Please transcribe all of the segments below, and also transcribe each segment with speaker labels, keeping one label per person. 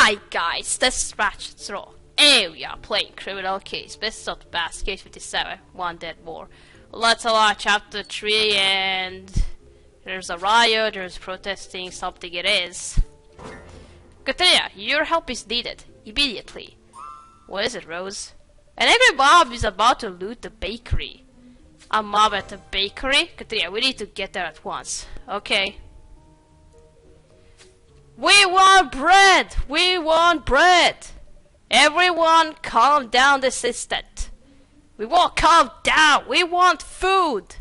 Speaker 1: Hi guys, this is Ratchet Throw. And we are playing Criminal Case, Best of the Past, Case 57, One Dead More. Let's allow chapter 3 and there's a riot, there's protesting, something it is. Katrina, your help is needed, immediately. What is it, Rose? An angry mob is about to loot the bakery. A mob at the bakery? Katrina, we need to get there at once. Okay. We want bread! We want bread! Everyone calm down this instant. We won't calm down! We want food!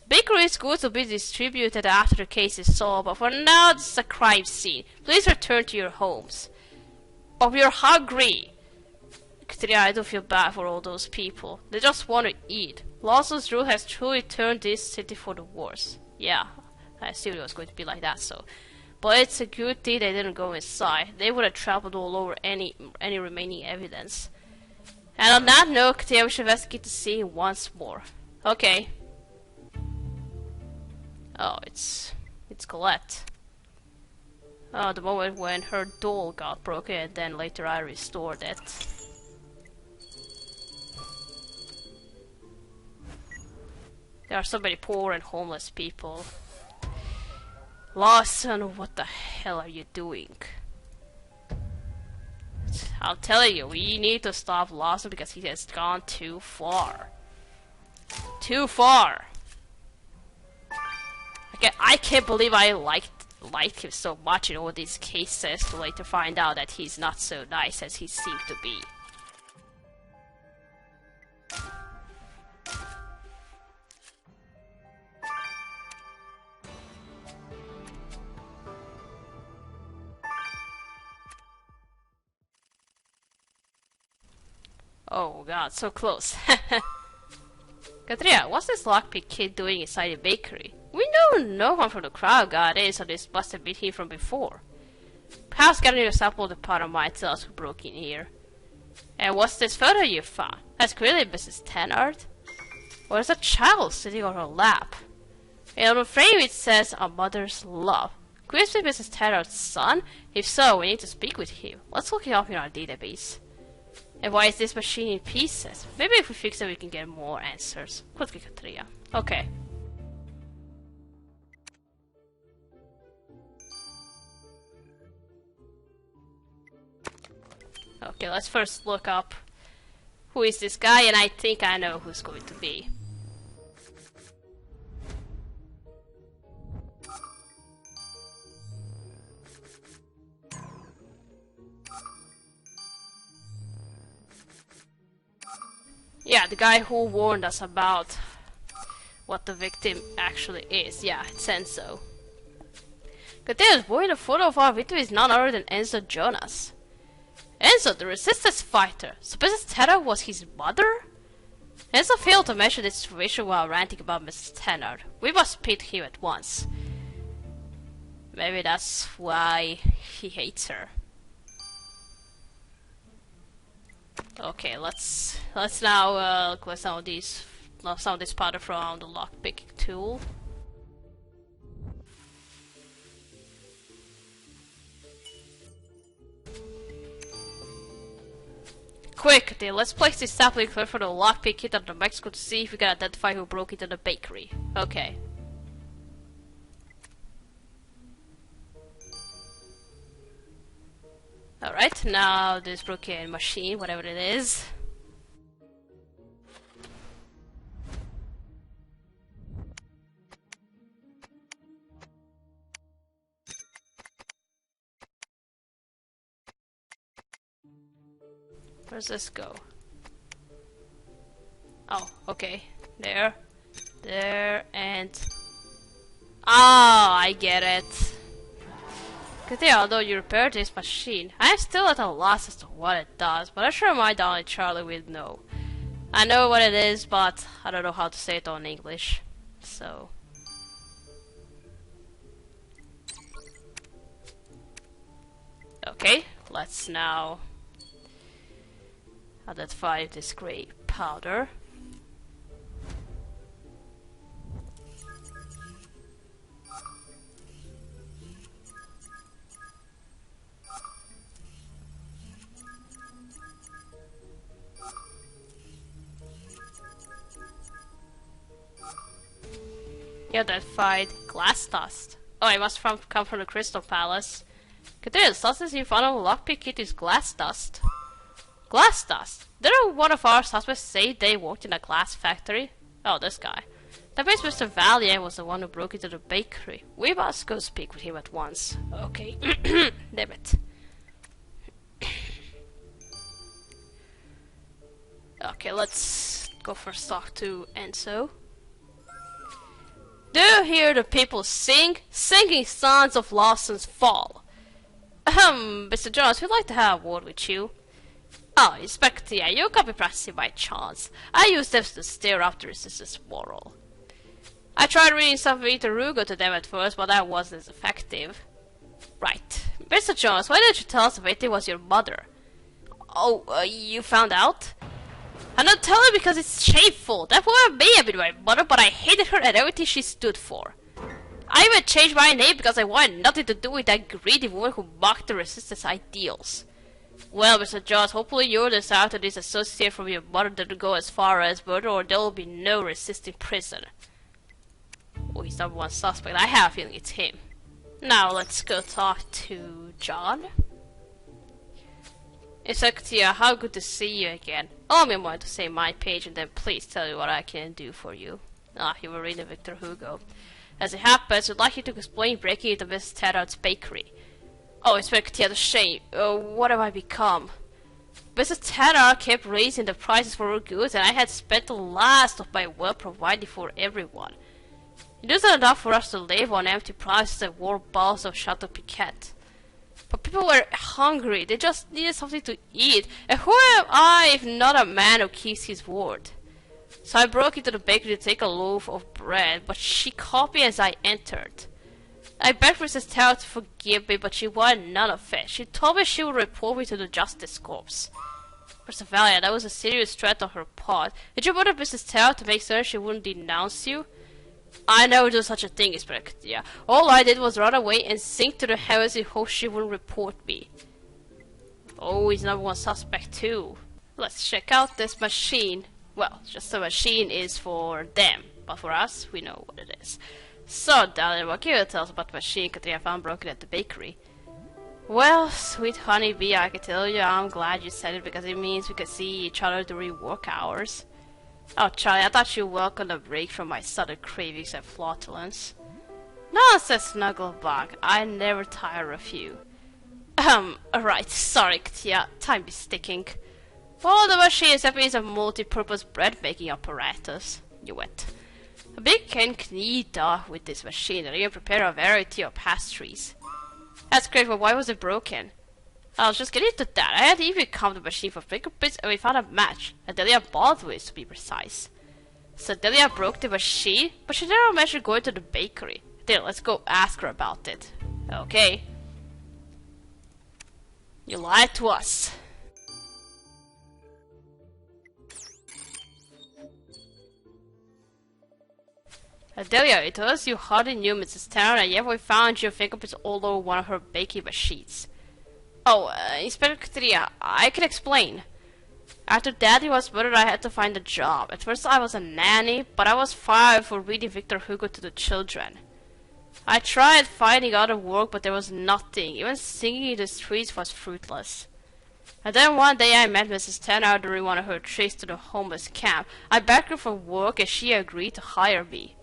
Speaker 1: Bakery's goods will be distributed after the case is solved, but for now this is a crime scene. Please return to your homes. But we're hungry! Katrina, I don't feel bad for all those people. They just want to eat. Lawson's rule has truly turned this city for the worse. Yeah, I assumed it was going to be like that, so... But it's a good thing they didn't go inside. They would have trampled all over any remaining evidence. And on that note, Katia, we should investigate the scene once more. Okay. Oh, it's Colette. Oh, the moment when her doll got broken, and then later I restored it. There are so many poor and homeless people. Lawson, what the hell are you doing? I'm telling you, we need to stop Lawson because he has gone too far. Too far! I can't believe I liked him so much in all these cases to later find out that he's not so nice as he seemed to be. Oh god, so close. Katrina, what's this lockpick kid doing inside the bakery? We know no one from the crowd got in, so this must have been here from before. Perhaps getting a sample of the powder might tell us who broke in here. And what's this photo you found? That's clearly Mrs. Tennard. Or is a child sitting on her lap? And on the frame it says, "A Mother's Love." Could this be Mrs. Tennard's son? If so, we need to speak with him. Let's look it up in our database. And why is this machine in pieces? Maybe if we fix it we can get more answers. Quickly, Katrina. Okay. Okay, let's first look up who is this guy, and I think I know who's going to be. Yeah, the guy who warned us about what the victim actually is. Yeah, it's Enzo. Katrina's boy, the photo of our victim is none other than Enzo Jonas. Enzo, the resistance fighter. So Mrs. Tennard was his mother? Enzo failed to mention this situation while ranting about Mrs. Tennard. We must speak to him at once. Maybe that's why he hates her. Okay, let's now collect some of this powder from the lockpicking tool. Quick, then let's place this sapling clear for the lockpick kit under Mexico to see if we can identify who broke into the bakery. Okay. Alright, now this broken machine, whatever it is. Where's this go? Oh, okay. There, and... Oh, I get it. Katia, although you repaired this machine, I am still at a loss as to what it does, but I'm sure my darling Charlie will know. I know what it is, but I don't know how to say it on English, so... Okay, let's now identify this gray powder. He identified glass dust. Oh, it must come from the Crystal Palace. Considering the substance you found on the lockpick kit is glass dust. Glass dust? Didn't one of our suspects say they worked in a glass factory? Oh, this guy. That means Mr. Valier was the one who broke into the bakery. We must go speak with him at once. Okay. Damn it. Okay, let's go first talk to Enzo. Do you hear the people sing? Singing Sons of Lawson's Fall. Mr. Jones, we'd like to have a word with you. Oh, Inspector, yeah, you got me practicing by chance. I used them to stir up the resistance moral. I tried reading some Victor Hugo to them at first, but that wasn't as effective. Right. Mr. Jones, why didn't you tell us Victor was your mother? Oh, you found out? I'm not telling because it's shameful. That woman may have been my mother, but I hated her and everything she stood for. I even changed my name because I wanted nothing to do with that greedy woman who mocked the resistance ideals. Well, Mr. Jones, hopefully your desire to disassociate from your mother doesn't go as far as murder, or there will be no resisting prison. Oh, he's number one suspect. I have a feeling it's him. Now let's go talk to John. Inspector, how good to see you again. Allow me a moment to say my page and then please tell you what I can do for you. You were reading Victor Hugo. As it happens, I'd like you to explain breaking into Miss Tedard's bakery. Oh, Inspector, the shame. What have I become? Mrs. Tedard kept raising the prices for her goods and I had spent the last of my wealth providing for everyone. It wasn't enough for us to live on empty promises and warm balls of Chateau Piquet. But people were hungry, they just needed something to eat, and who am I if not a man who keeps his word? So I broke into the bakery to take a loaf of bread, but she caught me as I entered. I begged Mrs. Tedard to forgive me, but she wanted none of it. She told me she would report me to the Justice Corps. Mr. Valiant, that was a serious threat on her part. Did you murder Mrs. Tedard to make certain she wouldn't denounce you? I never do such a thing, Inspector. All I did was run away and sink to the heavens in hopes she wouldn't report me. Oh, he's number one suspect too. Let's check out this machine. Well, just the machine is for them, but for us, we know what it is. So, darling, what can you tell us about the machine Katrina found broken at the bakery? Well, sweet honeybee, I can tell you I'm glad you said it because it means we could see each other during work hours. Oh, Charlie, I thought you welcomed a break from my sudden cravings and flatulence. Nonsense, Snugglebug. I never tire of you. Right, sorry, Katia. Time is ticking. Well, the machine is a multi-purpose bread-making apparatus. Knew it. A big can knead with this machine and even prepare a variety of pastries. That's great, but why was it broken? I was just getting to that. I had even come the machine for fingerprints and we found a match. Adelia Baldwin, to be precise. So Adelia broke the machine, but she never mentioned going to the bakery. There, let's go ask her about it. Okay. You lied to us. Adelia, it was you hardly knew Mrs. Tedard, and yet we found your fingerprints all over one of her baking machines. Oh, Inspector Katria, I can explain. After Daddy was murdered, I had to find a job. At first I was a nanny, but I was fired for reading Victor Hugo to the children. I tried finding other work, but there was nothing. Even singing in the streets was fruitless. And then one day I met Mrs. Tedard during one of her trips to the homeless camp. I begged her for work and she agreed to hire me.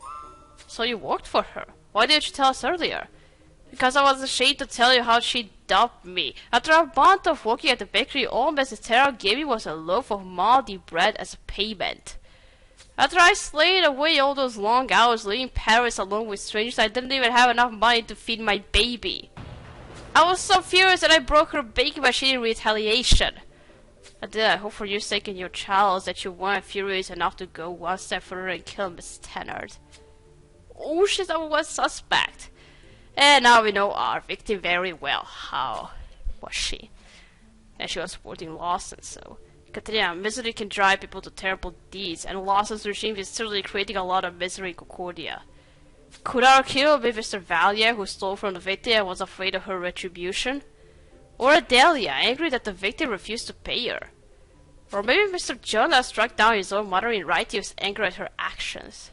Speaker 1: So you worked for her. Why didn't you tell us earlier? Because I was ashamed to tell you how she dumped me. After a month of working at the bakery, all Mrs. Tedard gave me was a loaf of moldy bread as a payment. After I slaved away all those long hours living in Paris along with strangers, I didn't even have enough money to feed my baby. I was so furious that I broke her baking machine in retaliation. I hope for your sake and your child's that you weren't furious enough to go one step further and kill Miss Tedard. Oh, she's number one suspect. And now we know our victim very well. How was she? And she was supporting Lawson, so... Katrina, misery can drive people to terrible deeds, and Lawson's regime is certainly creating a lot of misery in Concordia. Could our killer be Mr. Valier, who stole from the victim and was afraid of her retribution? Or Adelia, angry that the victim refused to pay her? Or maybe Mr. Jonah struck down his own mother in right to his anger at her actions?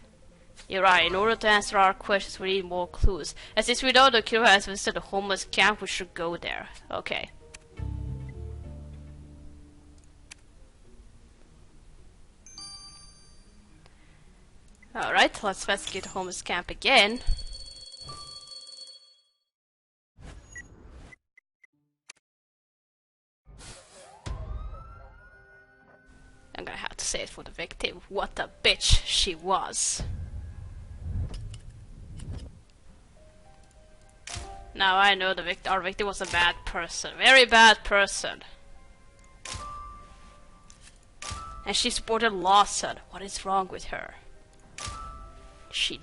Speaker 1: You're right, in order to answer our questions we need more clues. And since we know the killer has visited the homeless camp, we should go there. Okay. Alright, let's investigate the homeless camp again. I'm gonna have to say it for the victim. What a bitch she was. Now I know our victim was a bad person. Very bad person. And she supported Lawson. What is wrong with her? She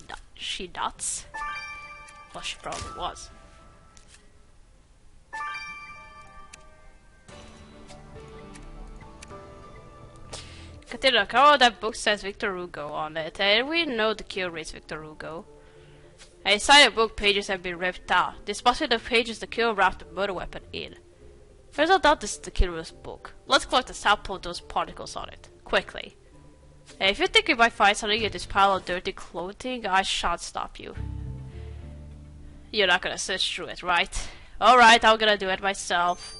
Speaker 1: nuts? Well, she probably was. Continue. The cover of that book says Victor Hugo on it, and we know the killer is Victor Hugo. And inside the book, pages have been ripped out. This must be the pages the killer wrapped the murder weapon in. There's no doubt this is the killer's book. Let's collect a sample of those particles on it, quickly. And if you think we might find something in this pile of dirty clothing, I shan't stop you. You're not gonna search through it, right? Alright, I'm gonna do it myself.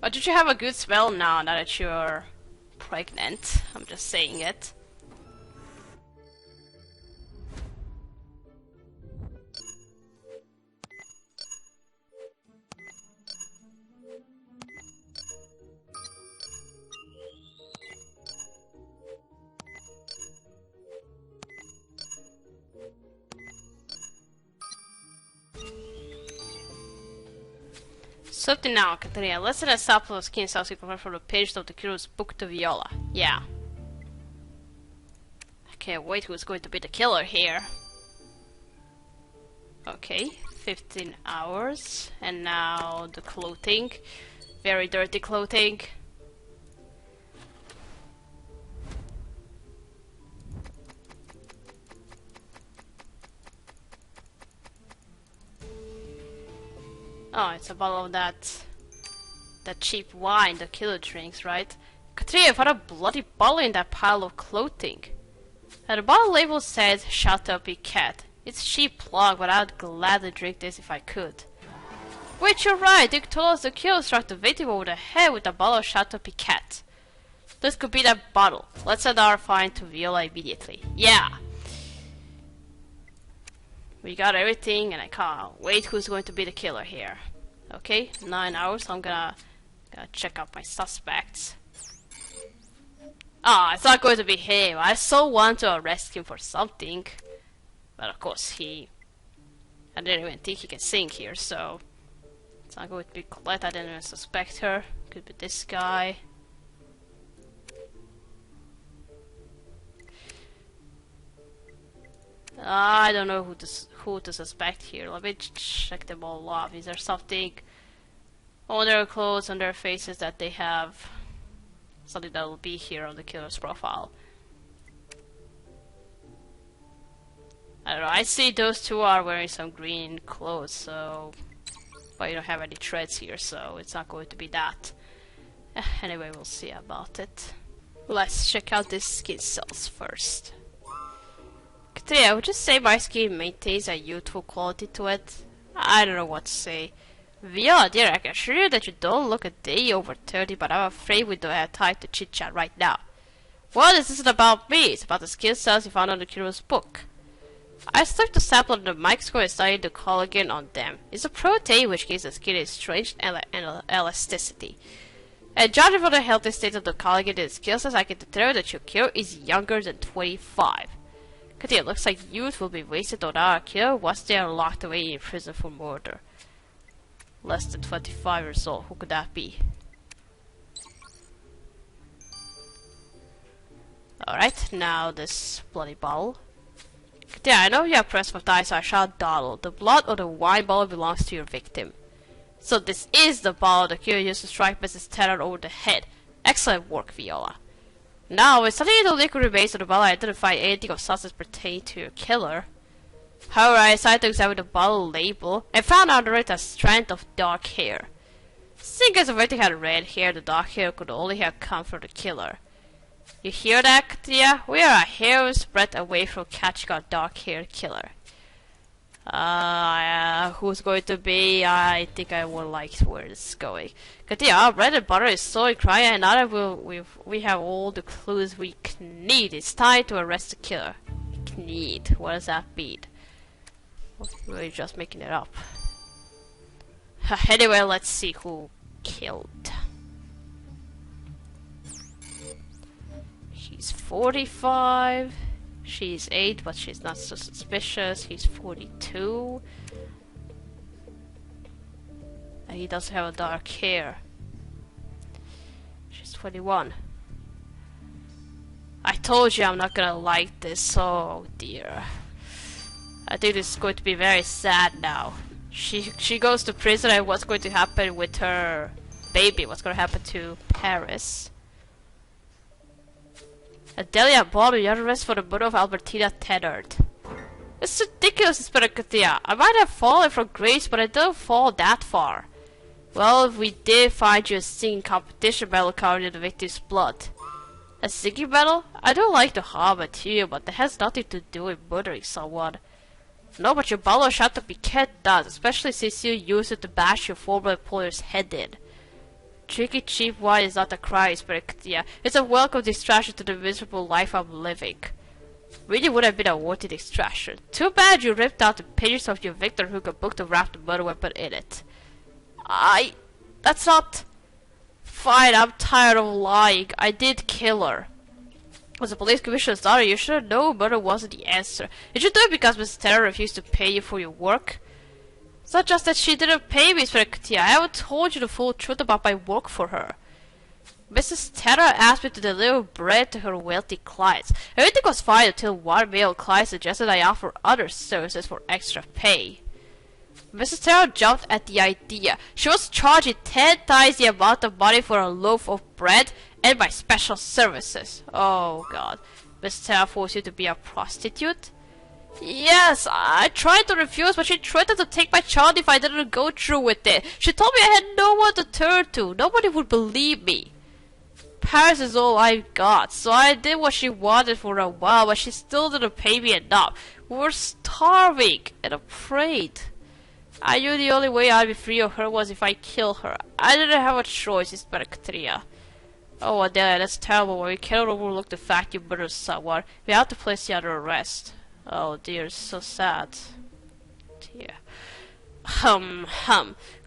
Speaker 1: But did you have a good smell now that you're pregnant? I'm just saying it. Something now, Katerina. Let's set a sample of skin cells we prepared from the page of the killer's book to Viola. Yeah. I can't wait who's going to be the killer here. Okay, 15 hours. And now the clothing. Very dirty clothing. Oh, it's a bottle of that cheap wine the killer drinks, right? Katrina, what a bloody bottle in that pile of clothing. And the bottle label says Chateau Piquet. It's cheap plug, but I'd gladly drink this if I could. Wait, you're right. Dick told us the killer struck the victim over the head with a bottle of Chateau Piquet. This could be that bottle. Let's send our find to Viola immediately. Yeah. We got everything, and I can't wait who's going to be the killer here. Okay, 9 hours, so I'm gonna check out my suspects. Ah, it's not going to be him. I so want to arrest him for something. But of course, I didn't even think he can sing here, so... It's not going to be Colette, I didn't even suspect her. Could be this guy. I don't know who to suspect here. Let me check them all off. Is there something on their clothes, on their faces that they have? Something that will be here on the killer's profile. I don't know. I see those two are wearing some green clothes, so... But you don't have any threads here, so it's not going to be that. Anyway, we'll see about it. Let's check out these skin cells first. Katrina, would you say my skin maintains a youthful quality to it? I don't know what to say. Viola, dear, I can assure you that you don't look a day over 30, but I'm afraid we don't have time to chit-chat right now. Well, this isn't about me, it's about the skin cells you found on the killer's book. I stuck the sample of the microscope and studied the collagen on them. It's a protein which gives the skin a strange elasticity. And judging from the healthy state of the collagen in the skin cells, I can determine that your killer is younger than 25. Katia, looks like youth will be wasted on our killer once they are locked away in prison for murder. Less than 25 years old, who could that be? Alright, now this bloody bottle. Katia, I know you are pressed for time, so I shall dawdle. The blood of the wine bottle belongs to your victim. So this is the bottle the killer used to strike Mrs. Tanner over the head. Excellent work, Viola. Now, with studying the liquid remains of the bottle, I didn't find anything of substance pertaining to your killer. However, I decided to examine the bottle label and found under it a strand of dark hair. Seeing as the victim had red hair, the dark hair could only have come from the killer. You hear that, Katia? We are a hair's breadth away from catching a dark-haired killer. Who's going to be? I think I would like where this is going. Katia, our bread and butter is so crying, and now that we have all the clues we need. It's time to arrest the killer. Need. What does that mean? We're just making it up. Anyway, let's see who killed. He's 45. She's 8, but she's not so suspicious. He's 42. And he doesn't have a dark hair. She's 21. I told you I'm not gonna like this. Oh dear. I think this is going to be very sad now. She goes to prison, and what's going to happen with her baby? What's going to happen to Paris? Adelia Baldwin, you're arrested for the murder of Albertina Tennant. It's ridiculous, Inspector Katia. I might have fallen from grace, but I didn't fall that far. Well, if we did find you a singing competition medal covered in the victim's blood. A singing medal? I don't like the harm material, but that has nothing to do with murdering someone. No, but your bottle shot to be kept does, especially since you used it to bash your former employer's head in. Drinking cheap wine is not a crime, Katia. It's a welcome distraction to the miserable life I'm living. Really would have been a worthy distraction. Too bad you ripped out the pages of your Victor Hugo book to wrap the murder weapon in it. That's not... Fine, I'm tired of lying. I did kill her. As a police commissioner's daughter, you should have known murder wasn't the answer. Did you do it because Mrs. Terra refused to pay you for your work? It's not just that she didn't pay me, Inspector Katia. I haven't told you the full truth about my work for her. Mrs. Terra asked me to deliver bread to her wealthy clients. Everything was fine until one male client suggested I offer other services for extra pay. Mrs. Terra jumped at the idea. She was charging 10 times the amount of money for a loaf of bread and my special services. Oh god. Mrs. Terra forced you to be a prostitute? Yes, I tried to refuse, but she threatened to take my child if I didn't go through with it. She told me I had no one to turn to. Nobody would believe me. Paris is all I got, so I did what she wanted for a while, but she still didn't pay me enough. We were starving and afraid. I knew the only way I'd be free of her was if I killed her. I didn't have a choice, Inspector Katia. Oh, Adelia, that's terrible. We cannot overlook the fact you murdered someone. We have to place you under arrest. Oh dear, it's so sad. Dear.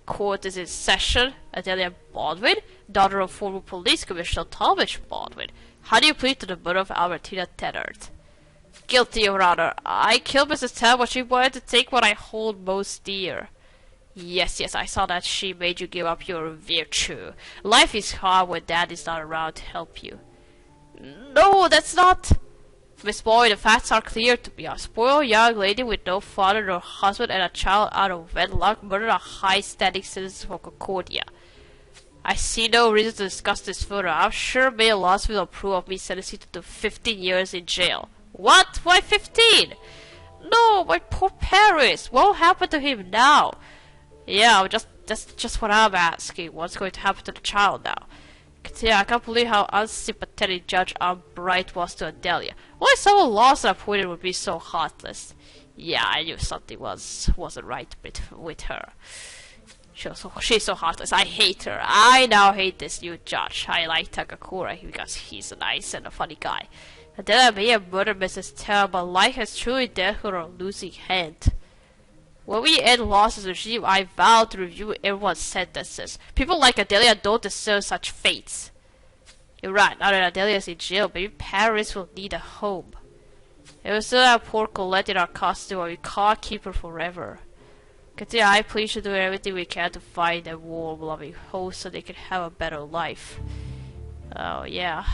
Speaker 1: Court is in session. Adelia Baldwin, daughter of former police commissioner Talmadge Baldwin. How do you plead to the murder of Albertina Tennant? Guilty, Your Honor. I killed Mrs. Tennant, but she wanted to take what I hold most dear. Yes, I saw that she made you give up your virtue. Life is hard when Dad is not around to help you. No, that's not... Miss Boyd, the facts are clear to me. A spoiled young lady with no father nor husband and a child out of wedlock murdered a high-standing citizen of Concordia. I see no reason to discuss this further. I'm sure Mayor Loss will approve of me sentencing to 15 years in jail. What? Why 15? No, my poor Paris. What will happen to him now? Yeah, that's just what I'm asking. What's going to happen to the child now? Yeah, I can't believe how unsympathetic Judge Albright was to Adelia. Why someone lost and appointed would be so heartless? Yeah, I knew something wasn't right with her. She's so heartless. I hate her. I now hate this new judge. I like Takakura because he's a nice and a funny guy. Adelia may have murdered Mrs. Terra, but life has truly dealt her a losing hand. When we end Loss's regime, I vow to review everyone's sentences. People like Adelia don't deserve such fates. You're right, now that Adelia is in jail, maybe Paris will need a home. And we still have poor Colette in our costume, and we can't keep her forever. Katia, I please you do everything we can to find a warm, loving home so they can have a better life. Oh, yeah.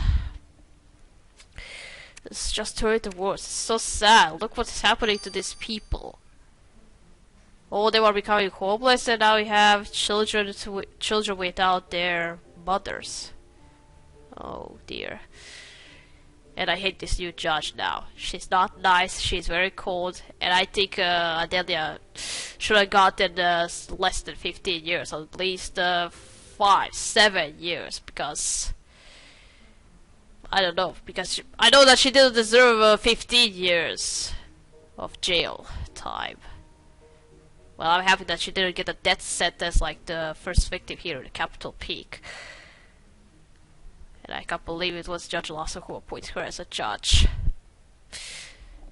Speaker 1: It's just turning to worse. It's so sad. Look what's happening to these people. Oh, they were becoming homeless, and now we have children without their mothers. Oh dear. And I hate this new judge now. She's not nice, she's very cold, and I think Adelia should have gotten less than 15 years, or at least 5, 7 years, because I don't know, because I know that she didn't deserve 15 years of jail time. Well, I'm happy that she didn't get a death sentence like the first victim here in the Capitol Peak. And I can't believe it was Judge Lasso who appointed her as a judge.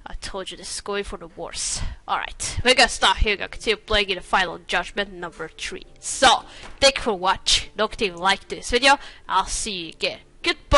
Speaker 1: I told you this is going for the worse. Alright, we're gonna stop here. We're gonna continue playing in the Final Judgment number 3. So, thank you for watching. Don't forget to like this video. I'll see you again. Goodbye!